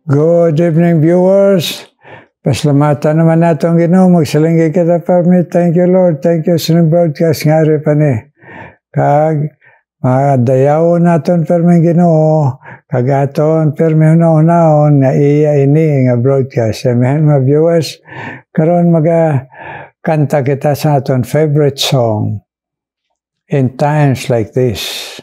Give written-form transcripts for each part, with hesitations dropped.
Good evening, viewers. Pasalamatan naman natin ang Ginoo. Magsalingay kita permit. Thank you, Lord. Thank you sa broadcast nga rin pa ni. Kag madayaw natin permit Ginoo. Kag aton permit una-unaon nga iya ini nga broadcast. Amen, mga viewers. Karon kanta kita sa aton favorite song. In times like this.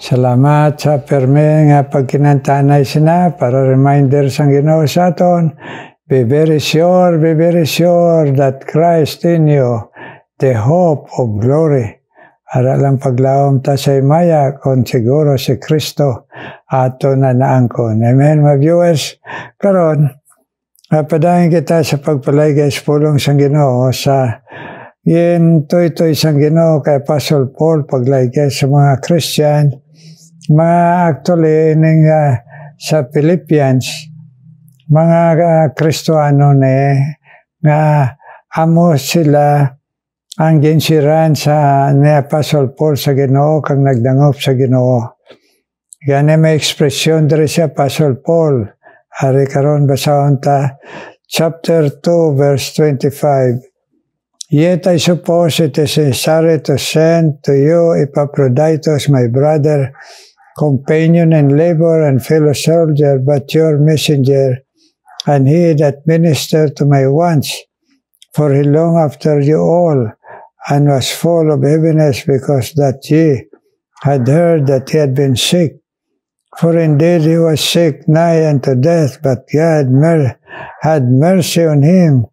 Salamat sa perme nga pagkinantanay sina para reminder sang Ginoo sa aton. Be very sure that Christ in you, the hope of glory. Ara lang paglawom ta sa imaya kung siguro si Kristo ato na naangkon. Amen, mga viewers. Karon, padayon kita sa pagpalayga sa pulong sang Ginoo sa yin toy sang Ginoo kay Apostle Paul paglayga sa mga Christian. Mga actually sa Philippians, mga Kristoano nga amo sila ang ginsiran sa ni Apostle Paul sa Ginoo kang nagdangop sa Ginoo. Gani may ekspresyon diri si Apostle Paul. Ari karon basahon ta chapter 2 verse 25. Yet I suppose it is necessary to send to you Epaphroditus, my brother, companion in labor and fellow soldier, but your messenger, and he that ministered to my wants. For he longed after you all, and was full of heaviness, because that ye had heard that he had been sick. For indeed he was sick, nigh unto death, but God had mercy on him,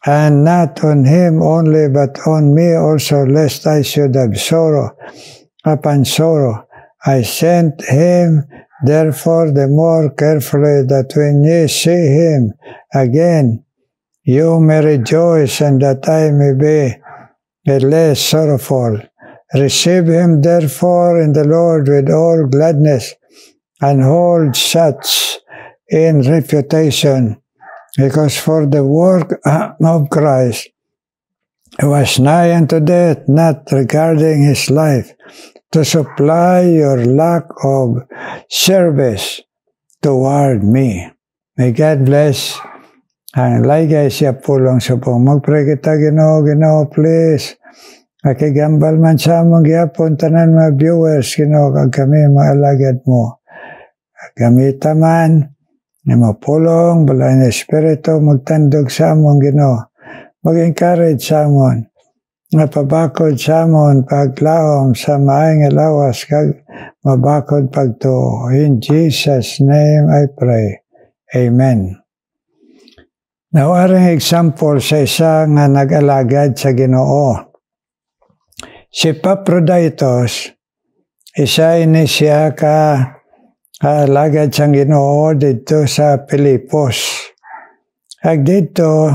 and not on him only, but on me also, lest I should have sorrow upon sorrow. I sent him, therefore, the more carefully, that when ye see him again, you may rejoice, and that I may be less sorrowful. Receive him, therefore, in the Lord with all gladness, and hold such in reputation, because for the work of Christ was nigh unto death, not regarding his life, to supply your lack of service toward me. May God bless. Ang laygay siya pulong sa pong. Magpray kita, Ginoo, please. Nakigambal man sa among gyapon tanan mga viewers, Ginoo, kag kami maalagad mo. Gamita man, na mapulong, balay na espiritu, magtandog sa among Ginoo. Mag-encourage sa amon. nga pabakod sa amon paglaom sa maayong lawas kag mabakod pagtuo. In Jesus' name I pray. Amen. Nawaring example sa isa nga nag-alagad sa Ginoo. Si Epaphroditus, isa ini siya ka-alagad sa Ginoo dito sa Pilipos. Ag dito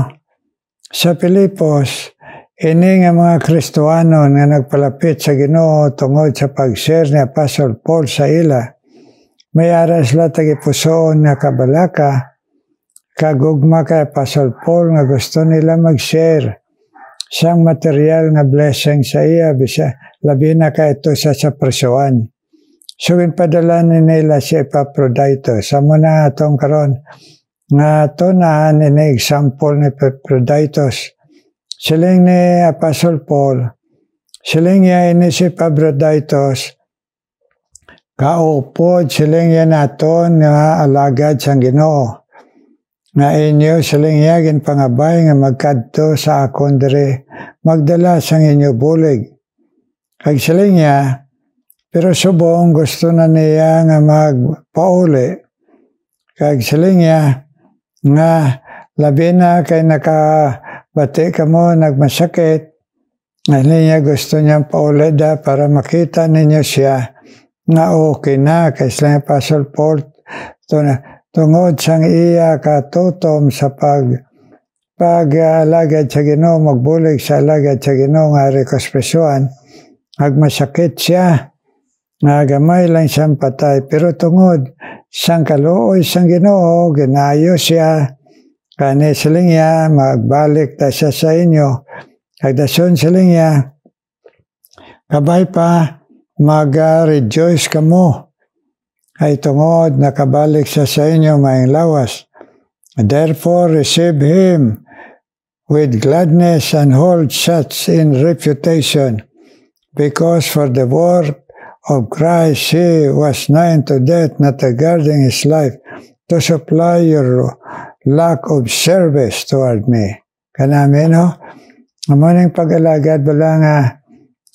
sa Pilipos, ini nga mga Kristohano nga nagpalapit sa Ginoo tungod sa pag-share ni Apostle Paul sa ila. May aras sila tagipusoon nga kabalaka, kagugma kay Apostle Paul nga gusto nila mag-share siyang material nga blessing sa iya, labi na ka ito sa presuan. So, inpadala nila si Epaphroditus. Amo na atong karon nga ito na example ni Epaphroditus. Siling ni Apostle Paul, siling niya ini si Epaphroditus, kaupod siling niya naton nga alagad sa Ginoo. Nga inyo siling niya ginpangabay nga magkadto sa akon diri magdala sang inyo bulig. Kag siling niya, pero subong gusto na niya nga magpauli. Kag siling niya nga labi na kay nakabati ka mo nagmasakit. Ngayon niya gusto niyang pauli da para makita ninyo siya nga okay na. Kay silang Apostle Paul tungod sang iya katutom sa pag-alagad sa Ginoo, magbulig sa alagad sa Ginoo nga rekospesyon, agmasakit siya, nga gamay lang siyang patay. Pero tungod sang kaluoy sang Ginoo, ginayo siya, kani siling niya, magbalik ta siya sa inyo. Kagdason siling niya, kabay pa, mag-rejoice ka mo. Ay tungod nakabalik siya sa inyo maayong lawas. Therefore receive him with gladness and hold such in reputation, because for the work of Christ he was nigh to death, not regarding his life, to supply your lack of service toward me. Kanami, no? Amuning pag-alagad bala nga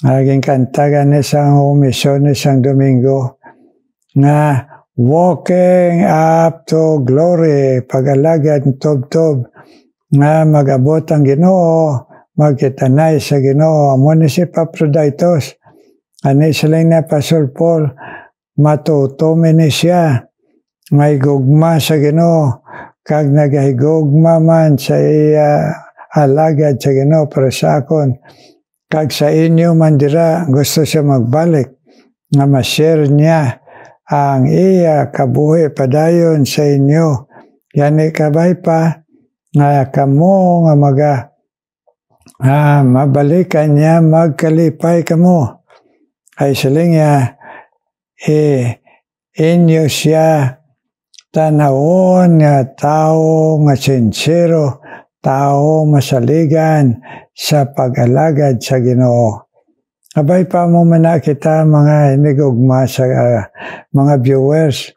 naging kantagan isang umisyon isang Domingo, nga walking up to glory, pag-alagad tob-tob, nga mag-abot ang Ginoo, magkitanay sa Ginoo. Amo ni si Epaphroditus, ani silang na Apostle Paul, matutumin ni siya, may gugma sa Ginoo, kag nagahigugma man sa iya alagad sa Ginoo para sa akon, kag sa inyo man dira gusto siya magbalik, nga ma-share niya ang iya kabuhi padayon sa inyo. Yani kabay pa nga kamo nga mabalikan niya, magkalipay kamo. Ay siling niya, inyo siya tanawon nga tao nga sincero, tao masaligan sa pag-alagad sa Ginoo. Abay pa mo man kita mga inigugma sa mga viewers,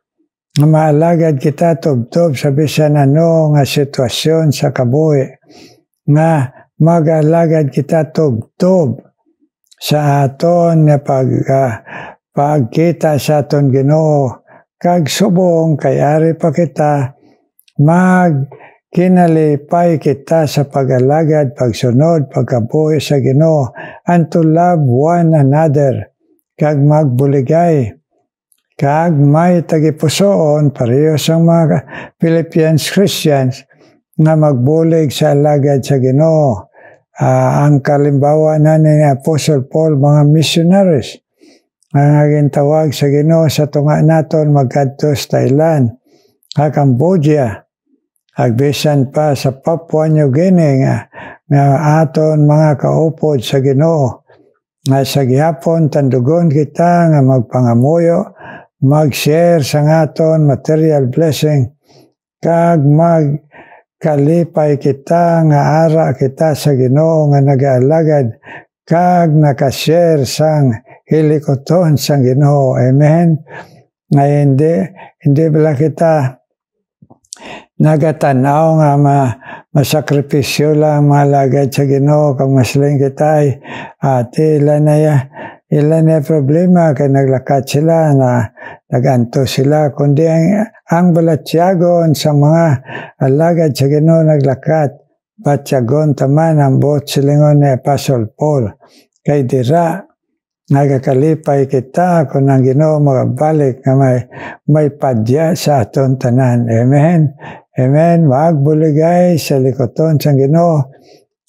nga maalagad kita tob-tob sa bisan ano nga sitwasyon sa kabuhi, nga mag-alagad kita tob-tob sa aton nga pagkita sa aton Ginoo, kag subong kayari pa kita kinalipay kita sa pag-alagad, pagsunod, pagkabuhi sa Ginoo, and to love one another, kag magbuligay, kag may tagipusoon, pareho sa mga Philippians Christians, nga magbulig sa alagad sa Ginoo. Ang kalimbawa na ni Apostle Paul, mga missionaries, ang naging tawag sa Ginoo sa tunga naton magkadto sa Thailand, Cambodia, agbisan pa sa Papua New Guinea nga aton mga kaupod sa Ginoo, nga sa gihapon tandugon kita nga magpangamuyo, mag-share sa aton material blessing, kag magkalipay kita nga ara kita sa Ginoo nga nagaalagad, kag nakashare sang hilikoton sang Ginoo. Amen. Nga hindi bala kita nagatanaw nga masakripisyo lang mga alagad sa Ginoo kag masling kitay ati ilan na problema kay naglakat sila na naganto sila kundi ang balatyagon sa mga alagad sa Ginoo naglakat batyagon taman ang buot silingon ni Apostle Paul kay dira nagakalipay kita kung ang Ginoo magabalik nga may padya sa aton tanan. Amen. Amen. Magbuligay sa likoton sa Ginoo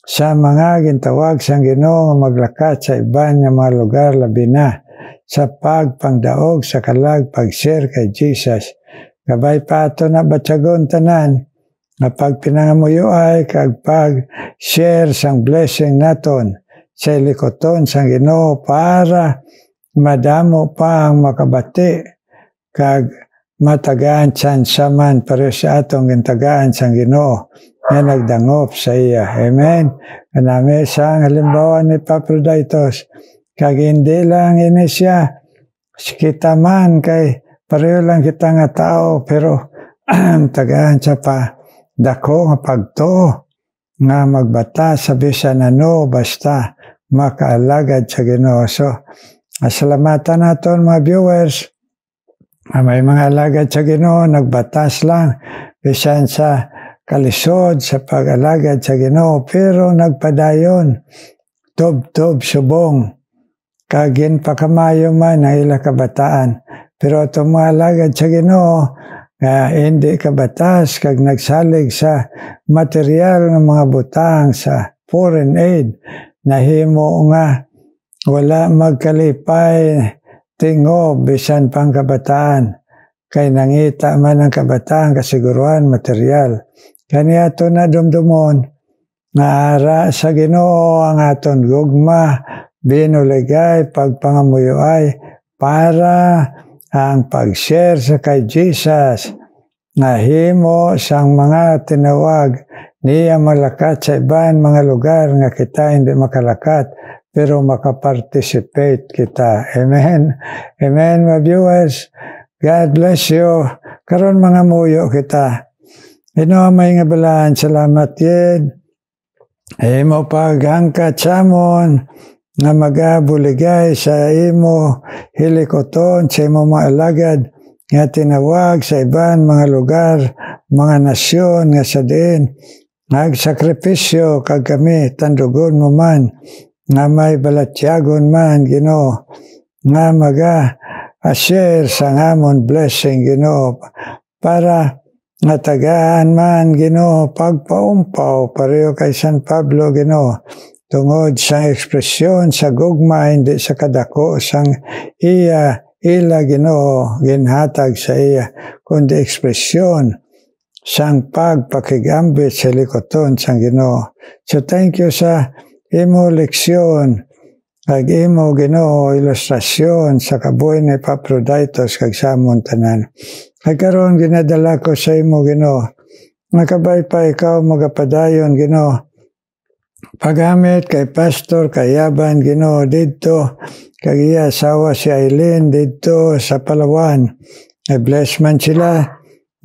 sa mga gintawag sa Ginoo nga maglakat sa iban nga mga lugar labi na sa pagpangdaog sa kalag pag-share kay Jesus. Gabay pa ato na batyagon tanan nga pagpinangamuyo ay kag pag-share sang blessing naton sa likoton sa Ginoo para madamo pa ang makabati kag matagaan saman pareho sa atong gintagaan sa Ginoo nga nagdangop sa iya. Amen. Kanami sa halimbawa ni Epaphroditus kag hindi lang ini siya kita man kay pareho lang kita nga tao pero tagaan siya pa dako nga pagtuo nga magbata sa bisan ano basta makaalagad sa Ginoo. So, salamatan naton mga viewers. May mga alagad sa Ginoo nagbatas lang bisan sa kalisod sa pag-alagad sa Ginoo pero nagpadayon tob subong kagin pakamayo man ang ila kabataan. Pero itong mga alagad sa Ginoo hindi kabatas kag nagsalig sa material ng mga butang sa foreign aid nahimo nga wala magkalipay tingob bisan pang kabataan kay nangita man ang kabataan kasiguruhan material kaniya to na dumdumon nga ara sa Ginoo ang aton gugma binuligay pagpangamuyo ay para ang pag-share sa kay Jesus nga himo sang mga tinawag niya malakat sa iban mga lugar nga kita hindi makalakat pero makaparticipate kita. Amen. Amen mga viewers. God bless you. Karon mga muyo kita. Ino may nga balaan. Salamat yun. Imo paghangkat samon nga magabuligay sa imo hilikoton sa imo mga alagad nga tinawag sa iban mga lugar, mga nasyon nga sa diin nagsakripisyo kag kami tandugon mo man nga may balatyagon man Ginoo nga share sa ngamon blessing Ginoo para natagaan man Ginoo pagpaumpaw pareho kay San Pablo Ginoo tungod sa ekspresyon sa gugma hindi sa kadako sang ila Ginoo ginhatag sa iya kundi ekspresyon sang pagpakigambit sa likoton sang Ginoo. So thank you sa imo leksyon kag imo Ginoo ilustrasyon sa kabuhi ni Epaphroditus kag samon tanan. Kag karon ginadala ko sa imo Ginoo. Nakabay pa ikaw magapadayon Ginoo. Pagamit kay Pastor Kayaban Ginoo didto kag iya asawa si Aileen didto sa Palawan. I-bless man sila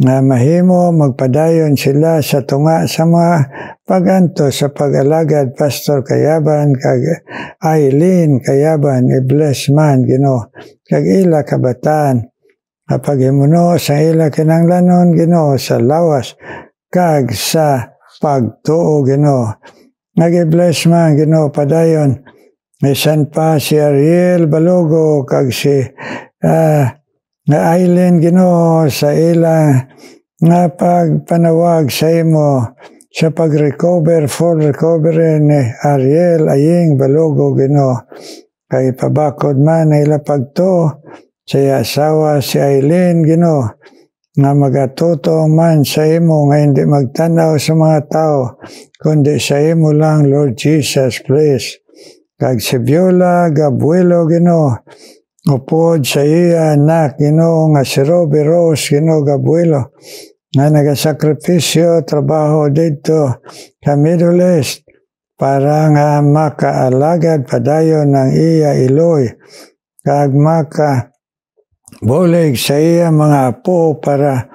nga mahimo magpadayon sila sa tunga sa mga paganto sa pag-alagad Pastor Kayaban kag Aileen Kayaban i-bless man Ginoo kag ila kabataan kapag himuno sa ila kinanglanon Ginoo sa lawas kag sa pagtuo Ginoo nag-bless man Ginoo padayon isan pa si Ariel Balogo kag si nga Aileen Ginoo sa ila nga pagpanawag sa imo sa pag-recover full recovery ni Ariel Aying Balogo Ginoo kay pabakod man na ila pagto sa asawa si Aileen Ginoo nga magatutong man sa imo nga hindi magtanaw sa mga tao kundi sa imo lang Lord Jesus please kag si Viola Gabuelo Ginoo upod sa iya anak Ginoo nga si Robbie Rose Ginoo Gabuelo nga nagasakripisyo trabaho dito sa Middle East para nga makaalagad padayon ng iya iloy kag maka bulig sa iya mga apo para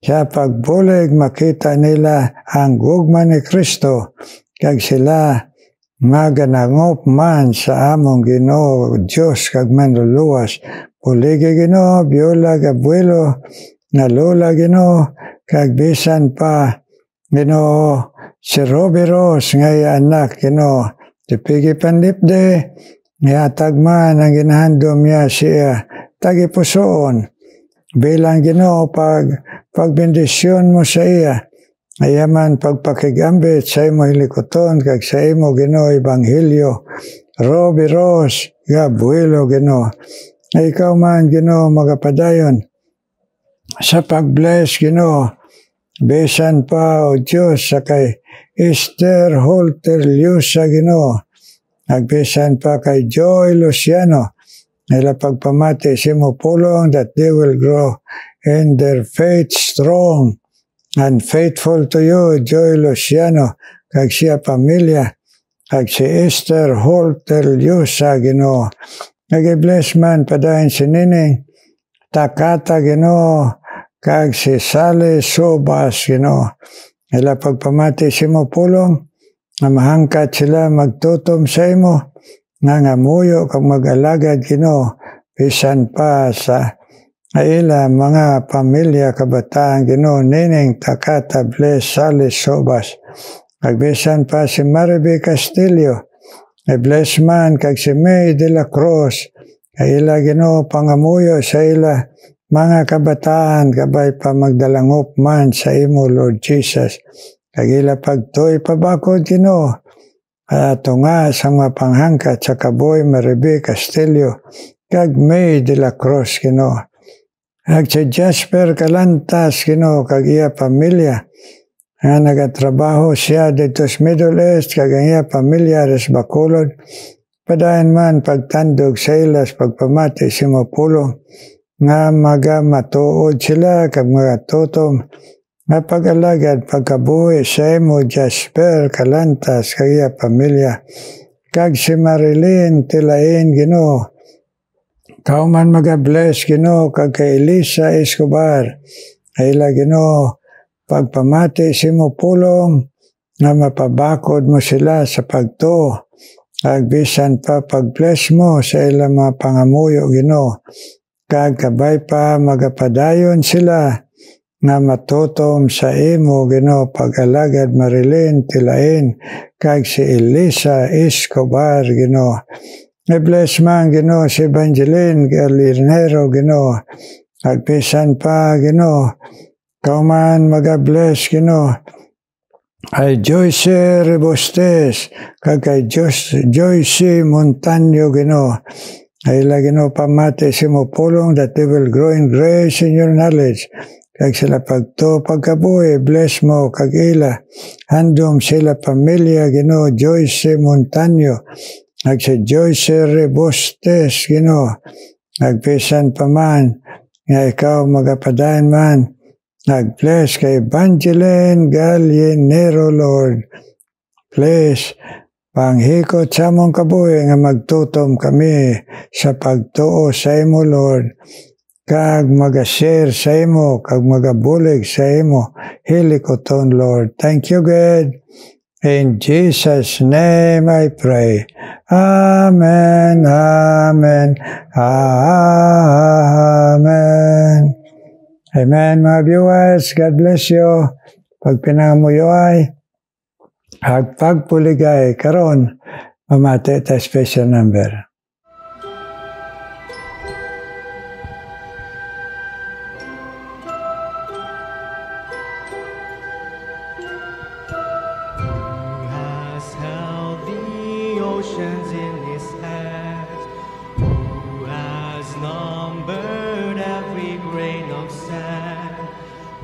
Sa pagbulig makita nila ang gugma ni Kristo, kag sila maganangop man sa among Ginoo Dios kag manluluwas. Puligi Ginoo, biola abuelo, nga lola Ginoo, kag bisan pa Ginoo si Roberos ngay anak Ginoo. Tipigi panlipde, nga tagman ang ginahandom niya siya tagipusoon. Bilang Ginoo pagbendisyon mo sa iya, ayaman pagpakigambit sa imo hilikoton kag sa imo Ginoo ebanghelyo. Roberos gabuelo Ginoo. Ikaw man Ginoo magapadayon sa pagbless Ginoo. Besan pa o Diyos sa kay Esther Holter Liusa Ginoo. Nagbesan pa kay Joy Luciano. Nila pagpamati si mo pulong that they will grow in their faith strong and faithful to you, Joy Luciano. Kag siya pamilya. Kag si Esther Holter Liusa Ginoo. Nag-bless man padayon si Nining Takata Ginoo. Kag si Sally Sobas Ginoo. Nila pagpamati si mo pulong, nga mahangkat sila magtutom sa imo, nga ngamuyo kag mag-alagad Ginoo, bisan pa sa ila mga pamilya kabataan Ginoo. Nining Takata bless Sally Sobas. Kag bisan pa si Mariby Castillo, bless man kag si May de la Cruz, kay ila Ginoo pangamuyo sa ila mga kabataan kabay pa magdalangop man sa imo Lord Jesus. Kag ila pagtuoy pabakod Ginoo. Tunga sa mga panghangkat sa kaboy Mariby Castillo kag May de la Cruz Ginoo. Kag si Jasper Calantas Ginoo kag iya pamilya. Nga nagatrabaho siya dito sa Middle East kag iya pamilya res Bacolod. Padayon man pagtandog sa ilas pagpamati si mo pulong. Nga matuod sila kag mga tutom nga pag-alagad pagkabuhi sa imo Jasper Calantas kag iya pamilya. Kag si Marilyn Tilain Ginoo. Kauman mag-bless Ginoo kag kay Elisa Escobar. Ayla Ginoo pagpamati si mo pulong nga mapabakod mo sila sa pagtuo. Kag bisan pa pag-bless mo sa ilang mga pangamuyo Ginoo. Kag kabay pa magapadayon sila nga matutom sa imo Ginoo pag-alagad Marilyn Tilain kag si Elisa Escobar Ginoo. I-bless man Ginoo si Evangeline Galinero Ginoo. Kag bisan pa Ginoo kauman maga-bless Ginoo ay Joyce Rebostes kag kay Joyce Montaño Ginoo. Ay Ginoo pamati si mo pulong that they will grow in grace in your knowledge. Kag sila pagkabuhi, bless mo kag ila. Handom sila pamilya Ginoo Joyce Montaño. Kag si Joyce Rebostes Ginoo. Nagpisan pa man nga ikaw magapadayon man. Nag-bless kay Evangeline Galinero Lord. Bless panghikot sa mong kabuhi nga magtutom kami sa pagtuo sa imo Lord. Kag mag-share sa imo, kag magabulig sa imo hilikoton Lord. Thank you God. In Jesus' name I pray. Amen, amen, amen. Amen mga viewers. God bless you. Pag pinangamuyo ay pagpuligay karon mamati ta special number. Who has held the oceans in his hands? Who has numbered every grain of sand?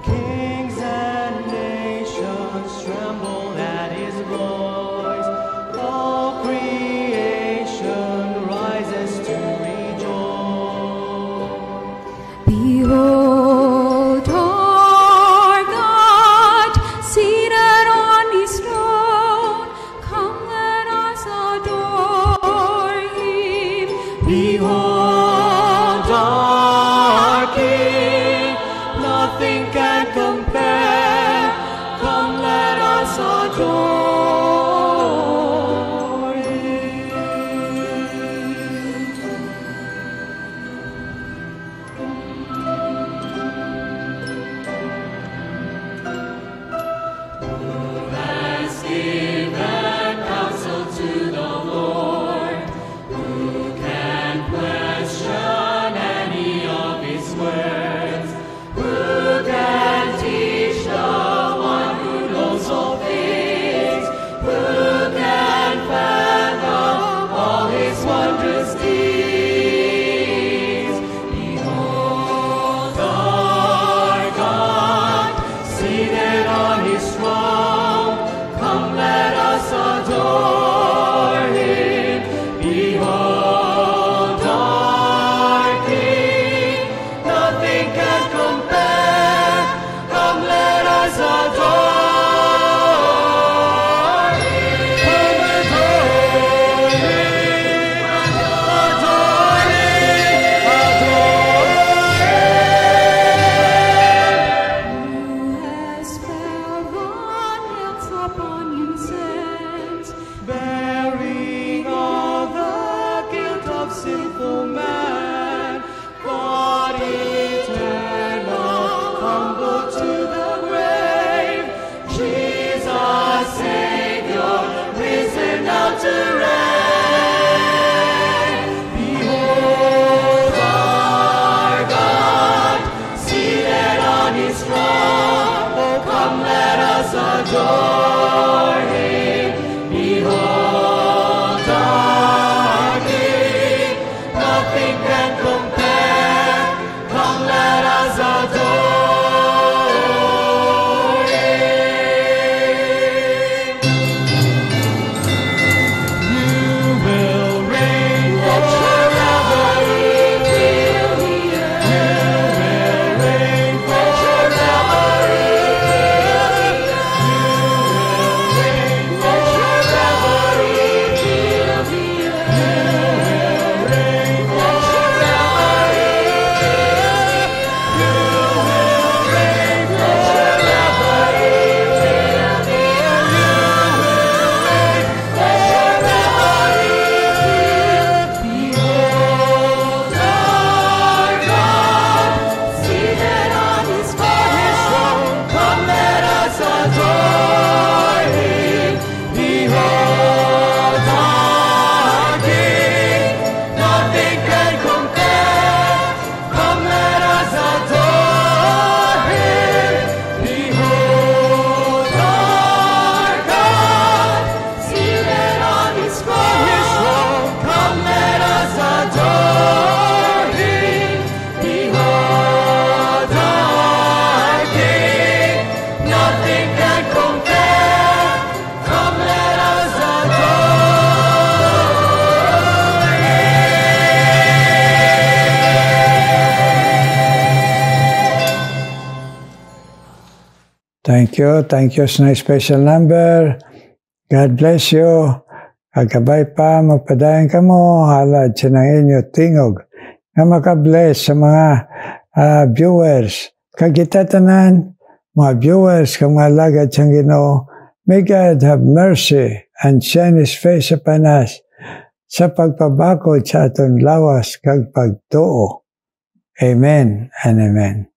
Kings and nations tremble at his voice. All creation rises to rejoice. Behold our God, seated on his throne. Come, let us adore him. Behold our King, nothing can compare. sinful man, but eternal, humble to the grave. Jesus, Savior, risen now to reign. Behold our God, seated on His throne. Oh, come, let us adore Him. Behold our King, nothing can compare. Come, let us adore Him. You will reign forever. You will reign forever. Behold our God, seated on His throne. Come, let us adore Him. Behold our King, nothing can compare. Come, let us adore Him. Behold our God, seated on His throne. Come, let us adore Him. Behold our King, nothing can compare. Come, let us adore Thank you sa special number. God bless you. Kagabay pa, magpadayan ka mo, halad siya ng inyo tingog, na makabless sa mga viewers. Kagitatanan, mga viewers, kang malagad siyang Ginoo, may God have mercy and shine His face upon us sa pagpabakod sa aton lawas kag pagtuo. Amen and amen.